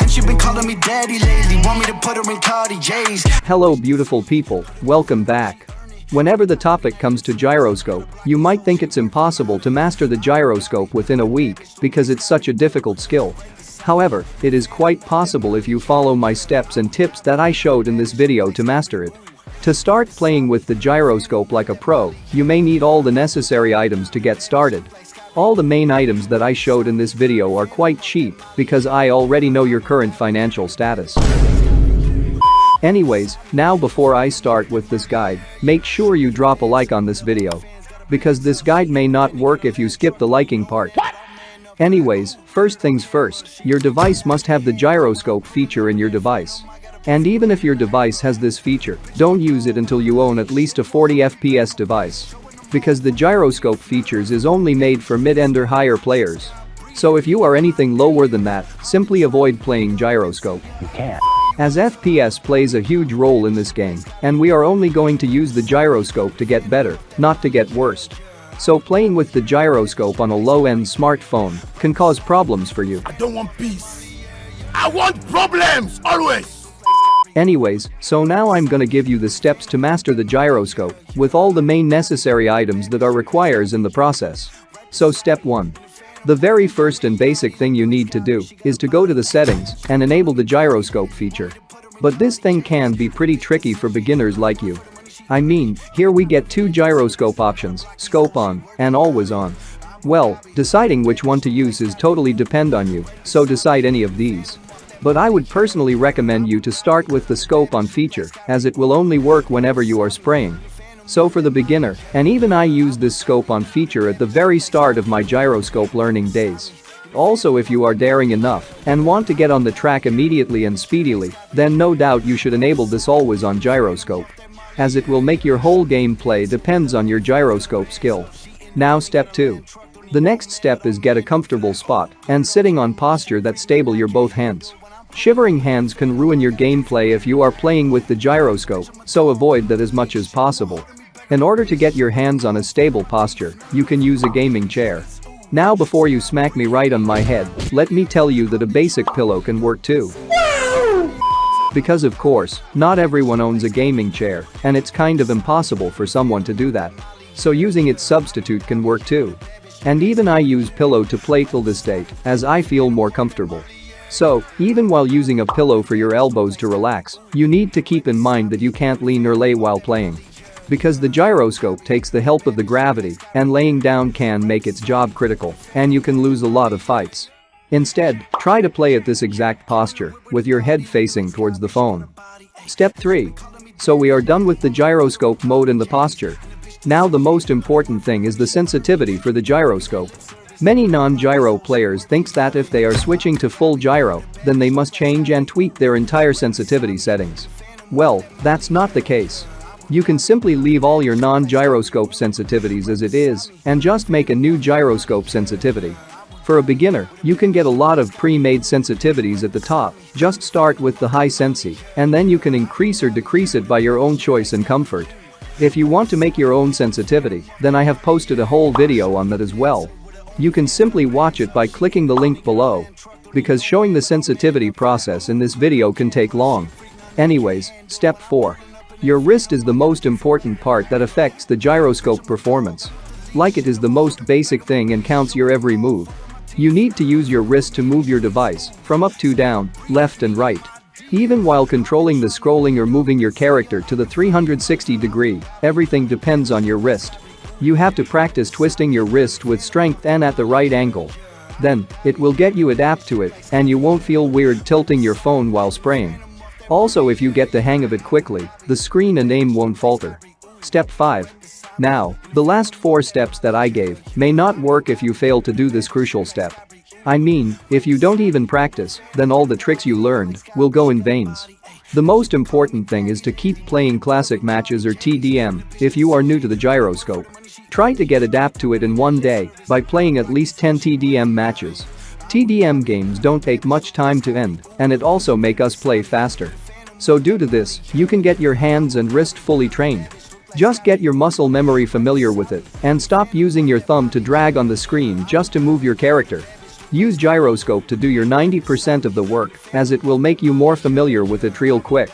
she been calling me daddy lately. Want me to put her in Cartier's. Hello beautiful people, welcome back. Whenever the topic comes to gyroscope, you might think it's impossible to master the gyroscope within a week because it's such a difficult skill. However, it is quite possible if you follow my steps and tips that I showed in this video to master it. To start playing with the gyroscope like a pro, you may need all the necessary items to get started. All the main items that I showed in this video are quite cheap because I already know your current financial status. Anyways, now before I start with this guide, make sure you drop a like on this video. Because this guide may not work if you skip the liking part. Anyways, first things first, your device must have the gyroscope feature in your device. And even if your device has this feature, don't use it until you own at least a 40 FPS device. Because the gyroscope features is only made for mid-end or higher players. So if you are anything lower than that, simply avoid playing gyroscope. You can't. As FPS plays a huge role in this game, and we are only going to use the gyroscope to get better, not to get worse. So playing with the gyroscope on a low-end smartphone can cause problems for you. I don't want peace. I want problems, always. Anyways, so now I'm gonna give you the steps to master the gyroscope with all the main necessary items that are required in the process. So step 1. The very first and basic thing you need to do is to go to the settings and enable the gyroscope feature. But this thing can be pretty tricky for beginners like you. I mean, here we get two gyroscope options, scope on and always on. Well, deciding which one to use is totally depend on you, so decide any of these. But I would personally recommend you to start with the scope on feature as it will only work whenever you are spraying. So for the beginner, and even I used this scope on feature at the very start of my gyroscope learning days. Also if you are daring enough and want to get on the track immediately and speedily, then no doubt you should enable this always on gyroscope. As it will make your whole gameplay depends on your gyroscope skill. Now step 2. The next step is get a comfortable spot and sitting on posture that's stable your both hands. Shivering hands can ruin your gameplay if you are playing with the gyroscope, so avoid that as much as possible. In order to get your hands on a stable posture, you can use a gaming chair. Now before you smack me right on my head, let me tell you that a basic pillow can work too. Because of course, not everyone owns a gaming chair, and it's kind of impossible for someone to do that. So using its substitute can work too. And even I use pillow to play till this date, as I feel more comfortable. So, even while using a pillow for your elbows to relax, you need to keep in mind that you can't lean or lay while playing. Because the gyroscope takes the help of the gravity, and laying down can make its job critical, and you can lose a lot of fights. Instead, try to play at this exact posture, with your head facing towards the phone. Step 3. So we are done with the gyroscope mode and the posture. Now the most important thing is the sensitivity for the gyroscope. Many non-gyro players thinks that if they are switching to full gyro, then they must change and tweak their entire sensitivity settings. Well, that's not the case. You can simply leave all your non-gyroscope sensitivities as it is and just make a new gyroscope sensitivity. For a beginner, you can get a lot of pre-made sensitivities at the top, just start with the high sensi, and then you can increase or decrease it by your own choice and comfort. If you want to make your own sensitivity, then I have posted a whole video on that as well. You can simply watch it by clicking the link below. Because showing the sensitivity process in this video can take long. Anyways, step 4. Your wrist is the most important part that affects the gyroscope performance. Like it is the most basic thing and counts your every move. You need to use your wrist to move your device from up to down, left and right. Even while controlling the scrolling or moving your character to the 360 degree, everything depends on your wrist. You have to practice twisting your wrist with strength and at the right angle. Then, it will get you adapt to it and you won't feel weird tilting your phone while spraying. Also if you get the hang of it quickly, the screen and aim won't falter. Step 5. Now, the last 4 steps that I gave may not work if you fail to do this crucial step. I mean, if you don't even practice, then all the tricks you learned will go in vains. The most important thing is to keep playing classic matches or TDM if you are new to the gyroscope. Try to get adapt to it in one day by playing at least 10 TDM matches. TDM games don't take much time to end, and it also make us play faster. So due to this, you can get your hands and wrist fully trained. Just get your muscle memory familiar with it, and stop using your thumb to drag on the screen just to move your character. Use gyroscope to do your 90% of the work, as it will make you more familiar with it real quick.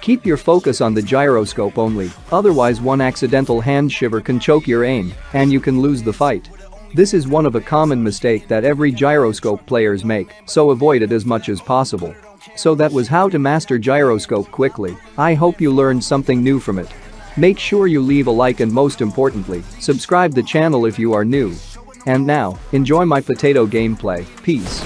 Keep your focus on the gyroscope only, otherwise one accidental hand shiver can choke your aim, and you can lose the fight. This is one of a common mistake that every gyroscope players make, so avoid it as much as possible. So that was how to master gyroscope quickly. I hope you learned something new from it. Make sure you leave a like and most importantly, subscribe the channel if you are new. And now, enjoy my potato gameplay. Peace.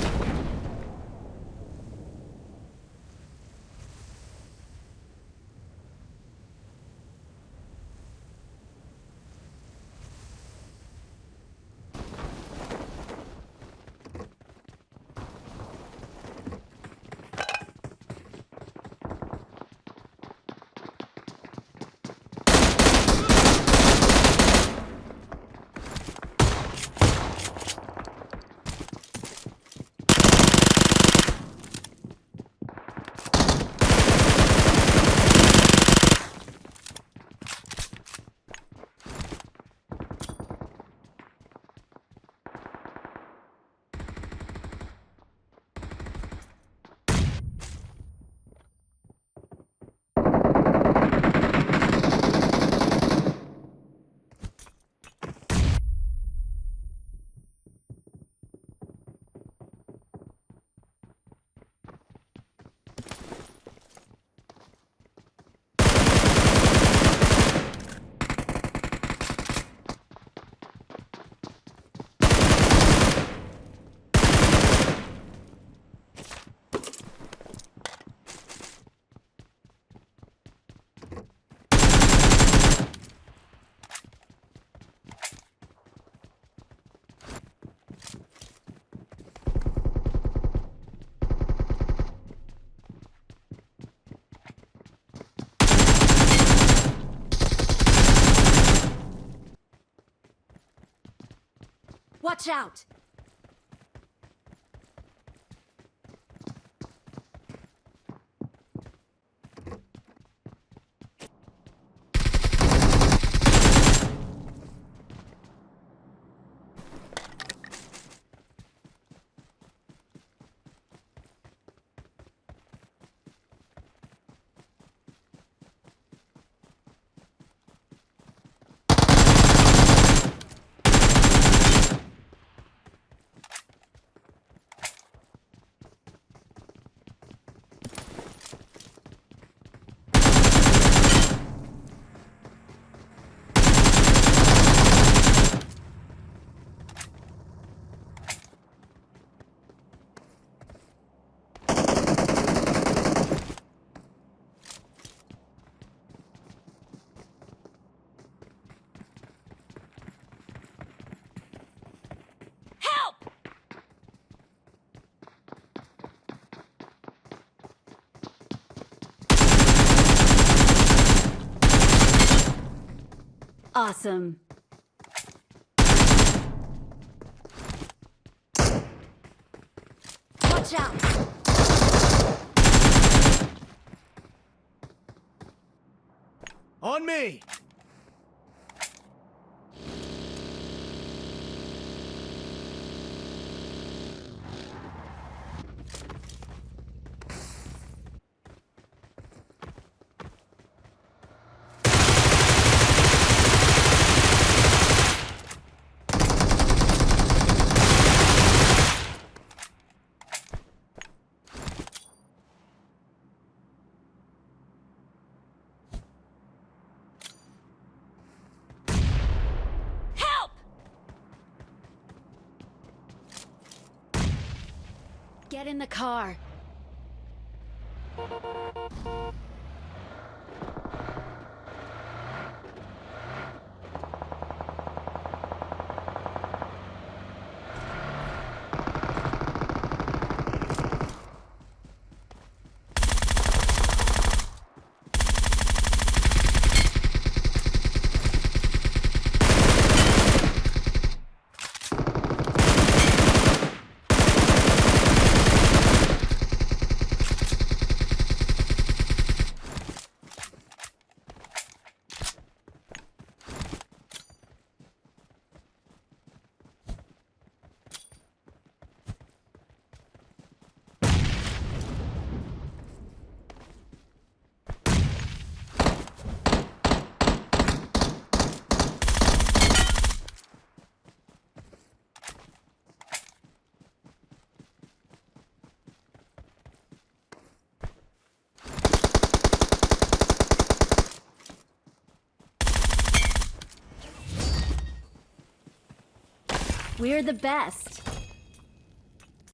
Watch out! Awesome. Watch out! On me! Get in the car. We're the best.